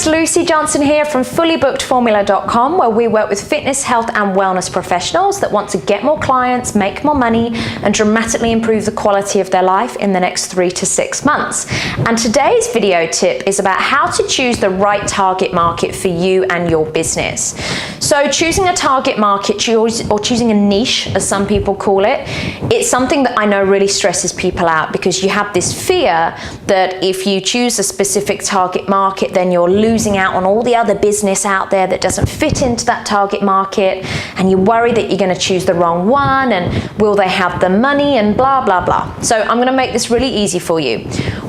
it's Lucy Johnson here from FullyBookedFormula.com, where we work with fitness, health and wellness professionals that want to get more clients, make more money and dramatically improve the quality of their life in the next 3 to 6 months. And today's video tip is about how to choose the right target market for you and your business. So choosing a target market or choosing a niche, as some people call it, it's something that I know really stresses people out, because you have this fear that if you choose a specific target market, then you're losing out on all the other business out there that doesn't fit into that target market, and you worry that you're going to choose the wrong one and will they have the money and blah blah blah. So I'm going to make this really easy for you.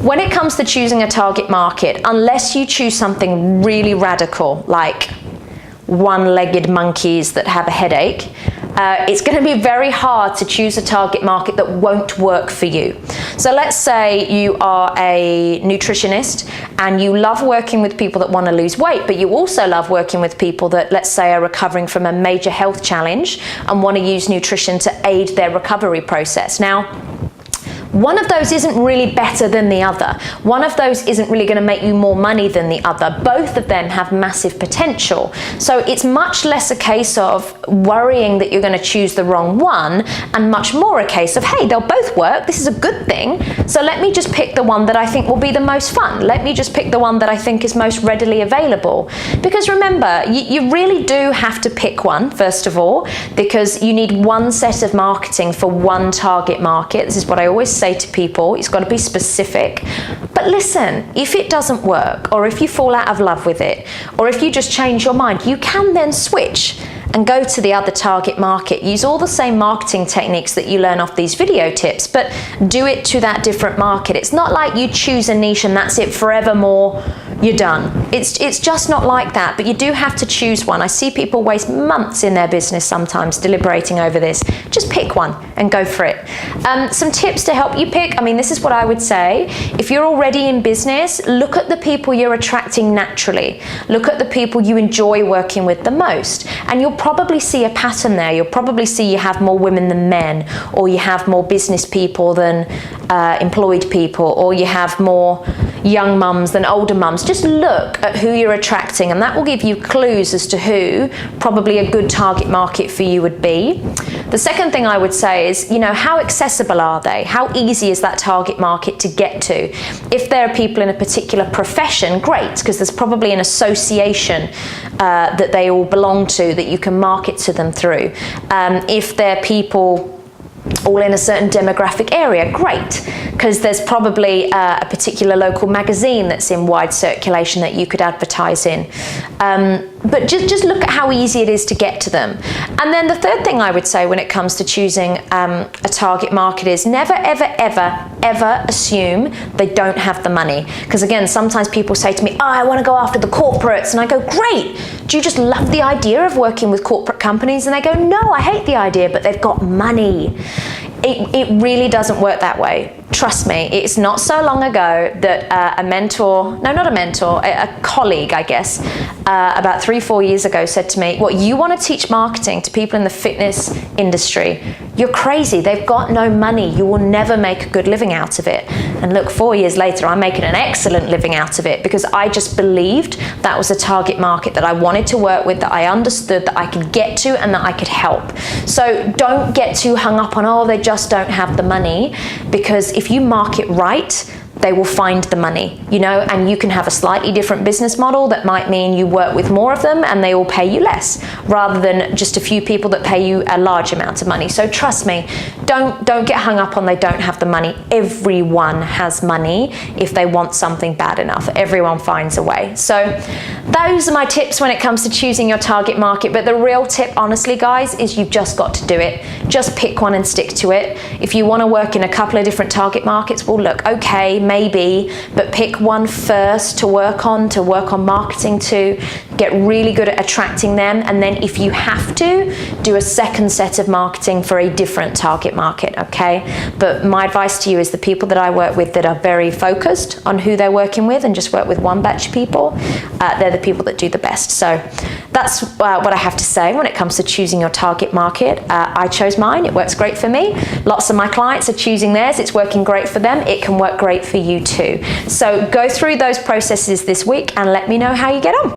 When it comes to choosing a target market, unless you choose something really radical like one-legged monkeys that have a headache, it's going to be very hard to choose a target market that won't work for you. So let's say you are a nutritionist and you love working with people that want to lose weight, but you also love working with people that, let's say, are recovering from a major health challenge and want to use nutrition to aid their recovery process. Now, one of those isn't really better than the other. One of those isn't really going to make you more money than the other. Both of them have massive potential. So it's much less a case of worrying that you're going to choose the wrong one, and much more a case of, hey, they'll both work. This is a good thing. So let me just pick the one that I think will be the most fun. Let me just pick the one that I think is most readily available. Because remember, you really do have to pick one, first of all, because you need one set of marketing for one target market. This is what I always say to people. It's got to be specific. But listen, if it doesn't work, or if you fall out of love with it, or if you just change your mind, you can then switch and go to the other target market. Use all the same marketing techniques that you learn off these video tips, but do it to that different market. It's not like you choose a niche and that's it forevermore, you're done. It's just not like that, but you do have to choose one. I see people waste months in their business sometimes deliberating over this. Just pick one and go for it. Some tips to help you pick. I mean, this is what I would say. If you're already in business, look at the people you're attracting naturally. Look at the people you enjoy working with the most, and you'll probably see a pattern there. You'll probably see you have more women than men, or you have more business people than employed people, or you have more young mums than older mums. Just look at who you're attracting, and that will give you clues as to who probably a good target market for you would be. The second thing I would say is, how accessible are they? How easy is that target market to get to? If there are people in a particular profession, great, because there's probably an association that they all belong to that you can market to them through. If they're people all in a certain demographic area, great, because there's probably a particular local magazine that's in wide circulation that you could advertise in. But just look at how easy it is to get to them. And then the third thing I would say when it comes to choosing a target market is never, ever, ever, ever assume they don't have the money. Because again, sometimes people say to me, oh, I want to go after the corporates. And I go, great. Do you just love the idea of working with corporate companies? And they go, no, I hate the idea, but they've got money. It really doesn't work that way. Trust me, it's not so long ago that a colleague, I guess, about 3-4 years ago said to me, what, you want to teach marketing to people in the fitness industry? You're crazy. They've got no money. You will never make a good living out of it. And look, 4 years later, I'm making an excellent living out of it, because I just believed that was a target market that I wanted to work with, that I understood, that I could get to, and that I could help. So don't get too hung up on, oh, they just don't have the money, because if you market right, they will find the money, and you can have a slightly different business model that might mean you work with more of them and they will pay you less, rather than just a few people that pay you a large amount of money. So trust me, don't get hung up on they don't have the money. Everyone has money if they want something bad enough. Everyone finds a way. So those are my tips when it comes to choosing your target market. But the real tip, honestly, guys, is you've just got to do it. Just pick one and stick to it. If you want to work in a couple of different target markets, well, look, okay, maybe, but pick one first to work on marketing to, get really good at attracting them, and then if you have to, do a second set of marketing for a different target market, okay? But my advice to you is the people that I work with that are very focused on who they're working with and just work with one batch of people, they're the people that do the best. So That's what I have to say when it comes to choosing your target market. I chose mine. It works great for me. Lots of my clients are choosing theirs. It's working great for them. It can work great for you too. So go through those processes this week and let me know how you get on.